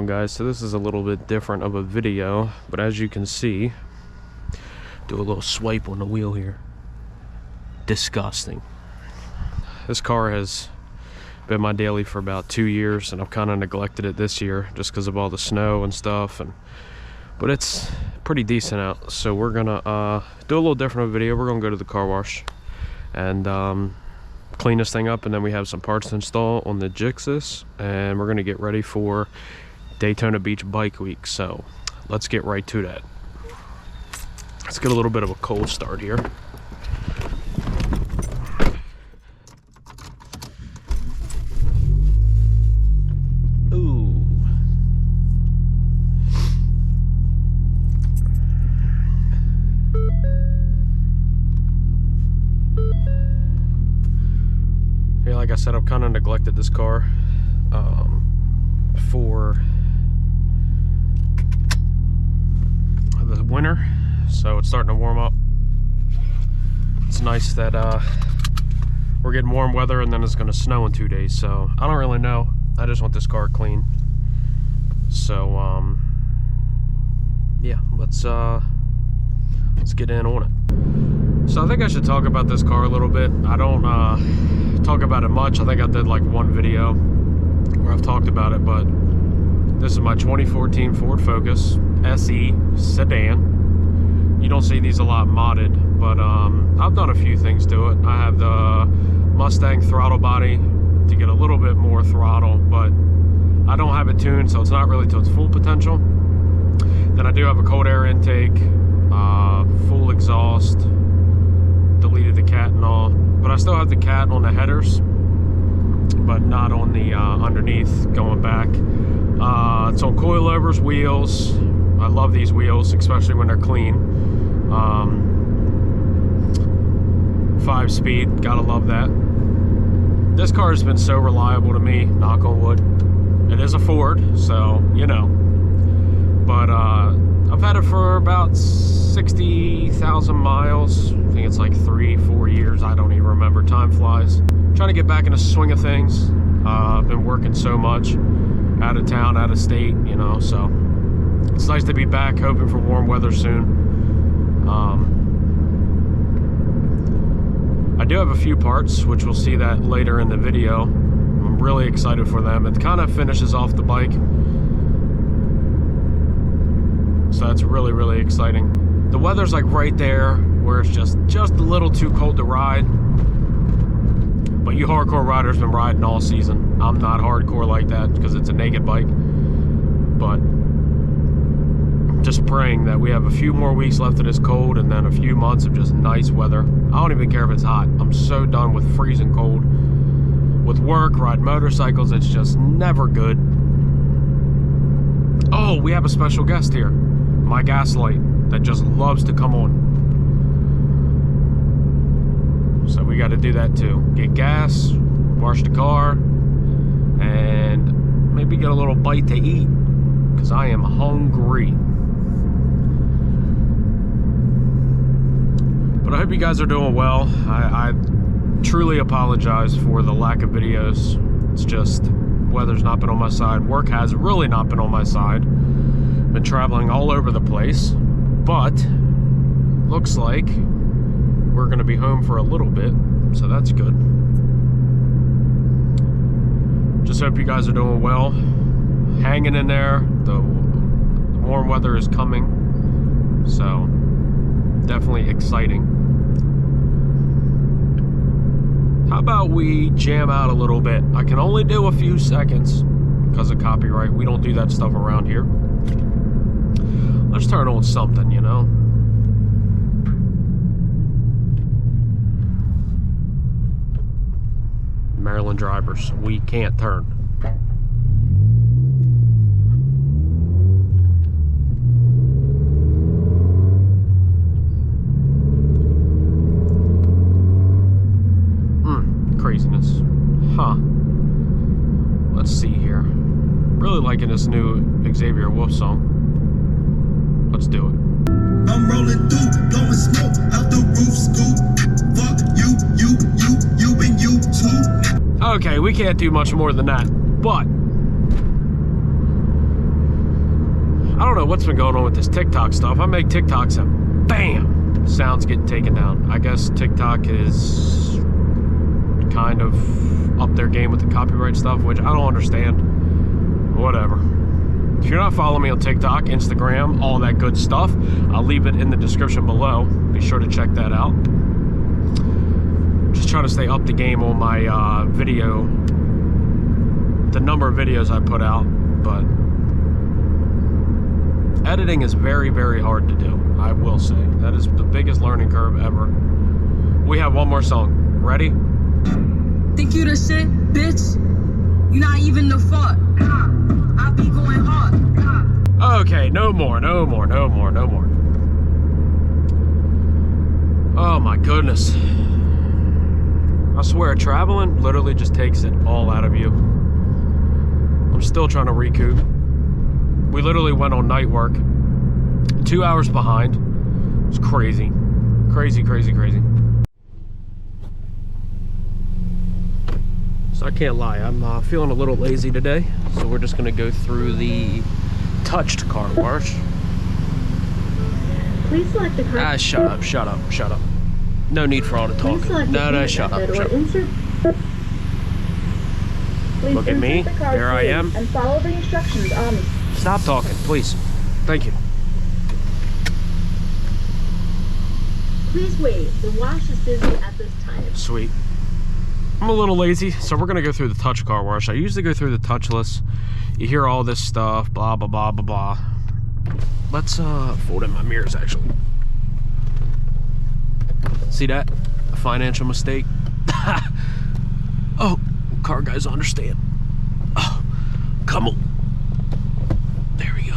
on, guys? So this is a little bit different of a video, but as you can see, do a little swipe on the wheel here. Disgusting. This car has been my daily for about 2 years, and I've kind of neglected it this year just because of all the snow and stuff. But it's pretty decent out, so we're gonna do a little different of a video. We're gonna go to the car wash and clean this thing up, and then we have some parts to install on the Gsx-S, and we're gonna get ready for Daytona Beach Bike Week. So let's get right to that. Let's get a little bit of a cold start here. Like I said, I've kind of neglected this car for the winter, so it's starting to warm up. It's nice that we're getting warm weather, and then it's going to snow in 2 days, so I don't really know. I just want this car clean. So yeah, let's get in on it. So I think I should talk about this car a little bit. I don't talk about it much. I think I did like one video where I've talked about it, but this is my 2014 Ford Focus SE sedan. You don't see these a lot modded, but I've done a few things to it. I have the Mustang throttle body to get a little bit more throttle, but I don't have it tuned, so it's not really to its full potential. Then I do have a cold air intake, full exhaust, deleted the cat and all, but I still have the cat on the headers, but not on the underneath going back. It's on coilovers, wheels. I love these wheels, especially when they're clean. 5-speed, gotta love that. This car has been so reliable to me, knock on wood. It is a Ford, so you know, but I've had it for about 60,000 miles. I think it's like 3-4 years. I don't even remember. Time flies. Trying to get back in the swing of things. I've been working so much, out of town, out of state, you know, so it's nice to be back, hoping for warm weather soon. I do have a few parts, which we'll see that later in the video. I'm really excited for them. It kind of finishes off the bike, so that's really, really exciting. The weather's like right there where it's just a little too cold to ride, but you hardcore riders been riding all season. I'm not hardcore like that because it's a naked bike, but I'm just praying that we have a few more weeks left of this cold, and then a few months of just nice weather. I don't even care if it's hot. I'm so done with freezing cold. With work, ride motorcycles, it's just never good. Oh, we have a special guest here. My gaslight that just loves to come on. So we got to do that too. Get gas, wash the car, and maybe get a little bite to eat, because I am hungry. But I hope you guys are doing well. I truly apologize for the lack of videos. It's just weather's not been on my side. Work has really not been on my side. Been traveling all over the place, but looks like we're gonna be home for a little bit, so that's good. Just hope you guys are doing well, hanging in there. The warm weather is coming, so definitely exciting. How about we jam out a little bit? I can only do a few seconds because of copyright. We don't do that stuff around here. Let's turn on something, you know? Maryland drivers, we can't turn. Craziness. Huh. Let's see here. Really liking this new Xavier Wolf song. Let's do it. I'm rolling through, blowing smoke out the roof, scoop. Fuck you, and you too. Okay, we can't do much more than that, but don't know what's been going on with this TikTok stuff. I make TikToks and bam, sounds getting taken down. I guess TikTok is kind of up their game with the copyright stuff, which I don't understand. Whatever. If you're not following me on TikTok, Instagram, all that good stuff, I'll leave it in the description below. Be sure to check that out. Just trying to stay up the game on my video, the number of videos I put out, but editing is very, very hard to do, I will say. That is the biggest learning curve ever. We have one more song. Ready? Think you the shit, bitch? You not even the fuck. I be going hard. Okay, no more, no more, no more, no more. Oh my goodness. I swear, traveling literally just takes it all out of you. I'm still trying to recoup. We literally went on night work. 2 hours behind. It's crazy. Crazy, crazy, crazy. So I can't lie, I'm feeling a little lazy today. So we're just gonna go through the touched car wash. Please select the correct. Shut up, shut up, shut up. No need for all the talking. No, shut up, shut up. Look at me, there I am. And follow the instructions on. Stop talking, please. Thank you. Please wait, the wash is busy at this time. Sweet. I'm a little lazy, so we're gonna go through the touch car wash. I usually go through the touchless. You hear all this stuff, blah, blah, blah, blah, blah. Let's fold in my mirrors, actually. See that? A financial mistake. Oh, car guys understand. Oh, come on. There we go.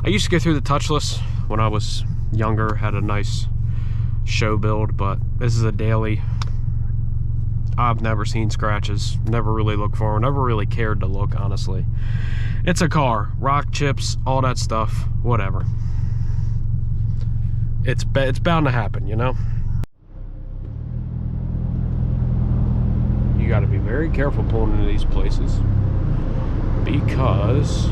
I used to go through the touchless when I was younger, had a nice show build, but this is a daily. I've never seen scratches, never really looked for them, never really cared to look, honestly. It's a car, rock chips, all that stuff, whatever. It's bound to happen, you know? You gotta be very careful pulling into these places, because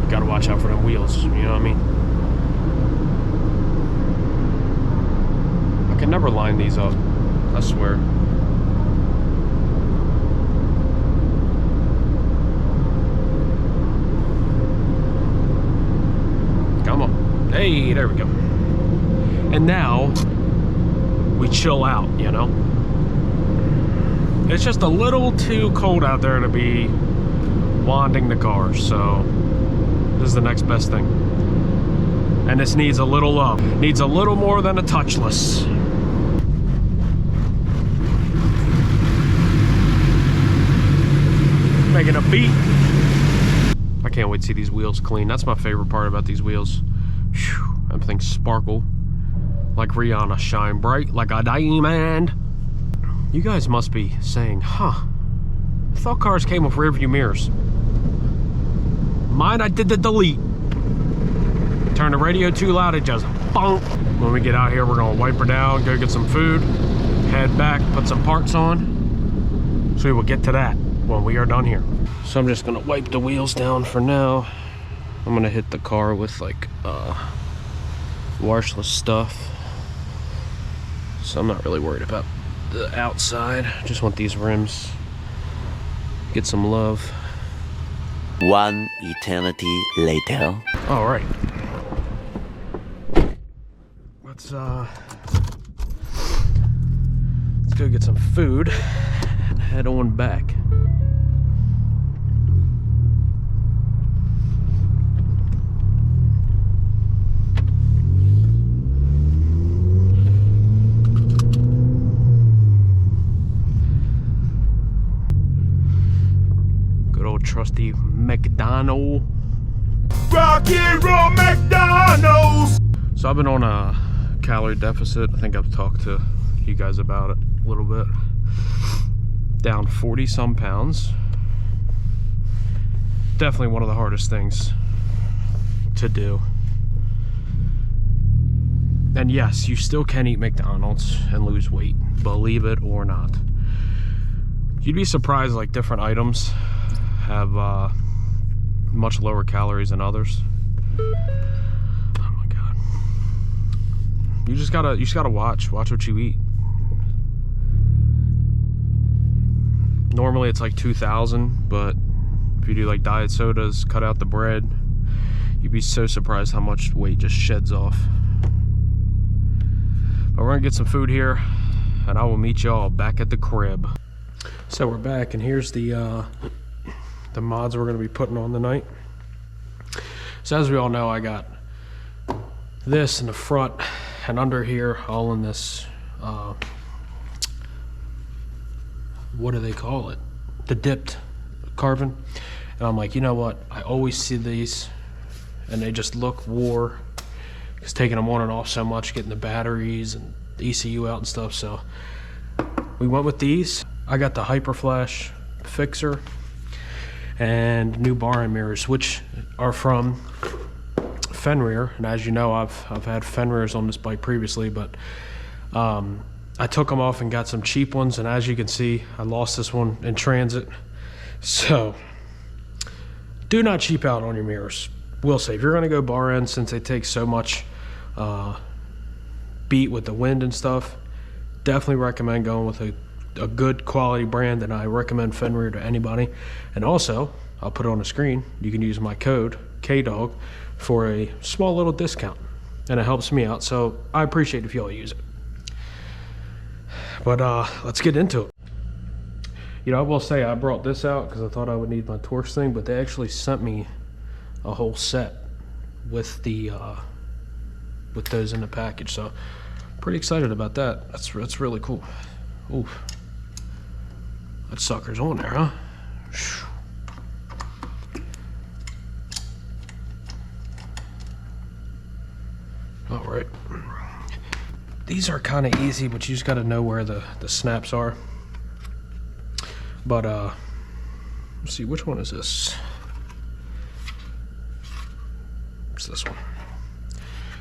you gotta watch out for them wheels, you know what I mean? I can never line these up, I swear. Come on. Hey, there we go. And now, we chill out, you know? It's just a little too cold out there to be wanding the car, so this is the next best thing. And this needs a little love. Needs a little more than a touchless. Making a beat. I can't wait to see these wheels clean. That's my favorite part about these wheels. Whew, everything sparkle. Like Rihanna, shine bright like a diamond. You guys must be saying, huh, I thought cars came with rear view mirrors. Mine, I did the delete. Turn the radio too loud, it just bonk. When we get out here, we're gonna wipe her down, go get some food, head back, put some parts on. So we will get to that when we are done here. So I'm just gonna wipe the wheels down for now. I'm gonna hit the car with like washless stuff. So I'm not really worried about the outside. Just want these rims. Get some love. One eternity later. All right. Let's go get some food and head on back. Trusty McDonald. Rock and roll McDonald's. So I've been on a calorie deficit. I think I've talked to you guys about it a little bit. Down 40 some pounds. Definitely one of the hardest things to do. And yes, you still can eat McDonald's and lose weight, believe it or not. You'd be surprised, like different items have much lower calories than others. Oh my god. You just gotta watch what you eat. Normally it's like 2,000, but if you do like diet sodas, cut out the bread, you'd be so surprised how much weight just sheds off. But we're gonna get some food here, and I will meet y'all back at the crib. So we're back, and here's the mods we're gonna be putting on tonight. So as we all know, I got this in the front and under here, all in this, what do they call it? The dipped carbon. And I'm like, you know what? I always see these and they just look war. It's taking them on and off so much, getting the batteries and the ECU out and stuff. So we went with these. I got the Hyper Flash fixer and new bar and mirrors, which are from Fenrir. And as you know, I've had Fenrirs on this bike previously, but I took them off and got some cheap ones, and as you can see, I lost this one in transit. So do not cheap out on your mirrors. Will say, if you're gonna go bar end, since they take so much beat with the wind and stuff, definitely recommend going with a good quality brand, and I recommend Fenrir to anybody. And also, I'll put it on the screen, you can use my code KDOG for a small little discount, and it helps me out, so I appreciate if y'all use it. But let's get into it. You know, I will say I brought this out because I thought I would need my Torx thing, but they actually sent me a whole set with the with those in the package, so pretty excited about that. That's really cool. Ooh, that sucker's on there, huh? All right. These are kind of easy, but you just got to know where the snaps are. But let's see, which one is this? It's this one.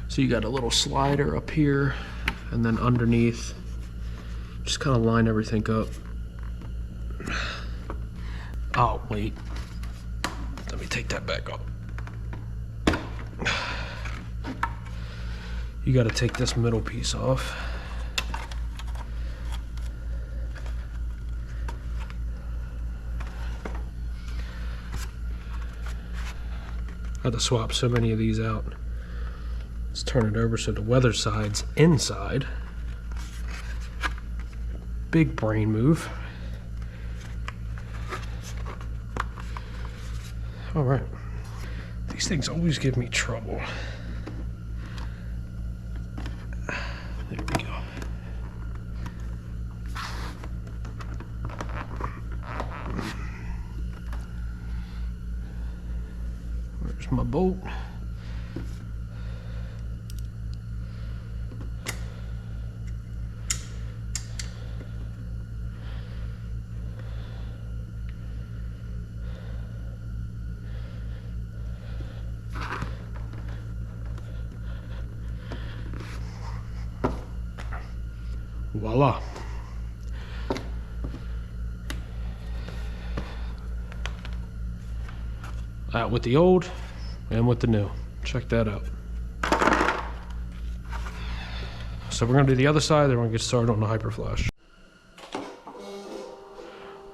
So you got a little slider up here, and then underneath, just kind of line everything up. Oh, wait. Let me take that back off. You got to take this middle piece off. I had to swap so many of these out. Let's turn it over so the weather side's inside. Big brain move. All right. These things always give me trouble. There we go. Where's my bolt? Voila. Out with the old and with the new. Check that out. So we're gonna do the other side, then we're gonna get started on the Hyper Flash.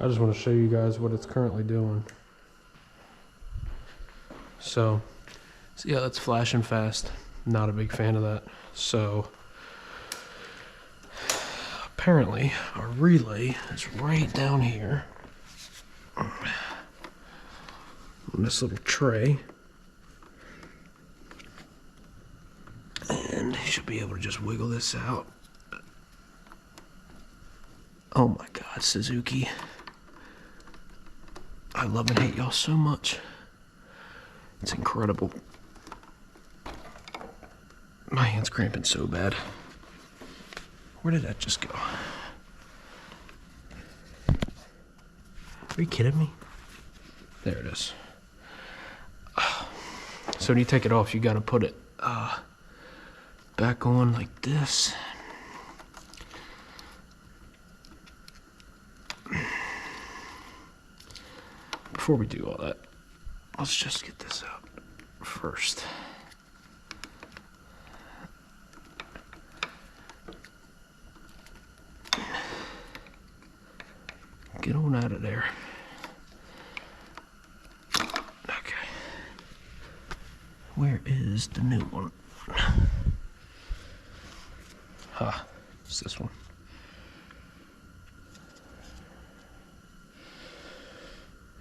I just want to show you guys what it's currently doing. So yeah, that's flashing fast. Not a big fan of that. So apparently our relay is right down here on this little tray, and you should be able to just wiggle this out. Oh my god, Suzuki, I love and hate y'all so much. It's incredible. My hand's cramping so bad. Where did that just go? Are you kidding me? There it is. So when you take it off, you gotta put it back on like this. Before we do all that, let's just get this out first. Get on out of there. Okay. Where is the new one? Huh, it's this one.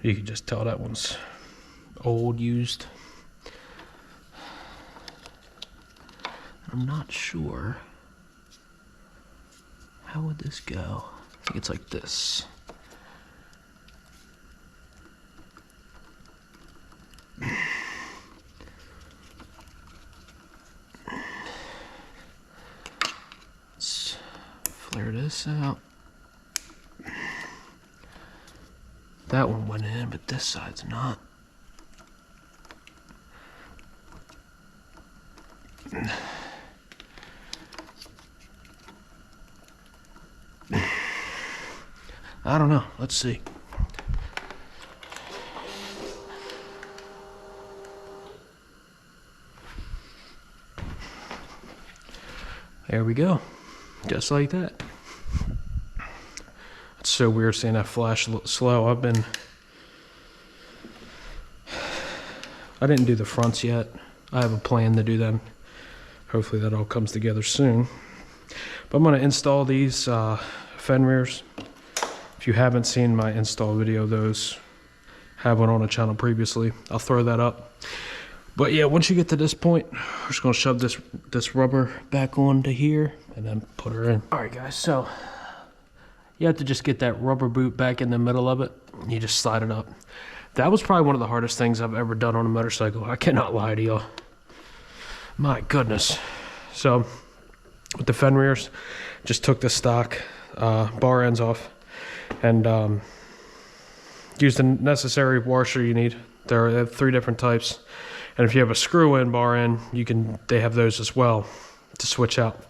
You can just tell that one's old, used. I'm not sure. How would this go? I think it's like this. Let's flare this out. That one went in, but this side's not. I don't know. Let's see. There we go. Just like that. It's so weird seeing that flash slow. I didn't do the fronts yet. I have a plan to do them. Hopefully that all comes together soon. But I'm going to install these fend rears. If you haven't seen my install video, those have one on the channel previously. I'll throw that up. But yeah, once you get to this point, we're just going to shove this rubber back onto here and then put her in. All right, guys, so you have to just get that rubber boot back in the middle of it. And you just slide it up. That was probably one of the hardest things I've ever done on a motorcycle. I cannot lie to y'all. My goodness. So with the fend rears, just took the stock bar ends off and used the necessary washer you need. There are 3 different types. And if you have a screw-in bar end, they have those as well to switch out.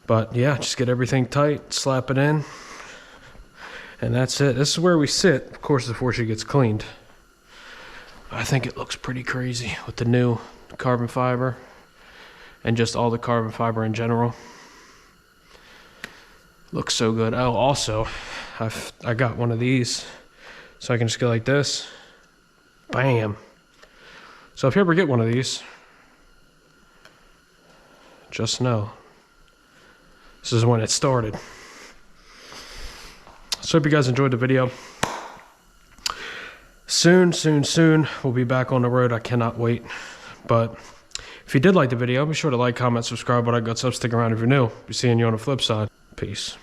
But yeah, just get everything tight, slap it in, and that's it. This is where we sit, of course, before she gets cleaned. I think it looks pretty crazy with the new carbon fiber and just all the carbon fiber in general. Looks so good. Oh, also, I got one of these, so I can just go like this. Bam. So if you ever get one of these, just know this is when it started. So hope you guys enjoyed the video. Soon we'll be back on the road. I cannot wait. But if you did like the video, be sure to like, comment, subscribe, all that good stuff. Stick around if you're new. Be seeing you on the flip side. Peace.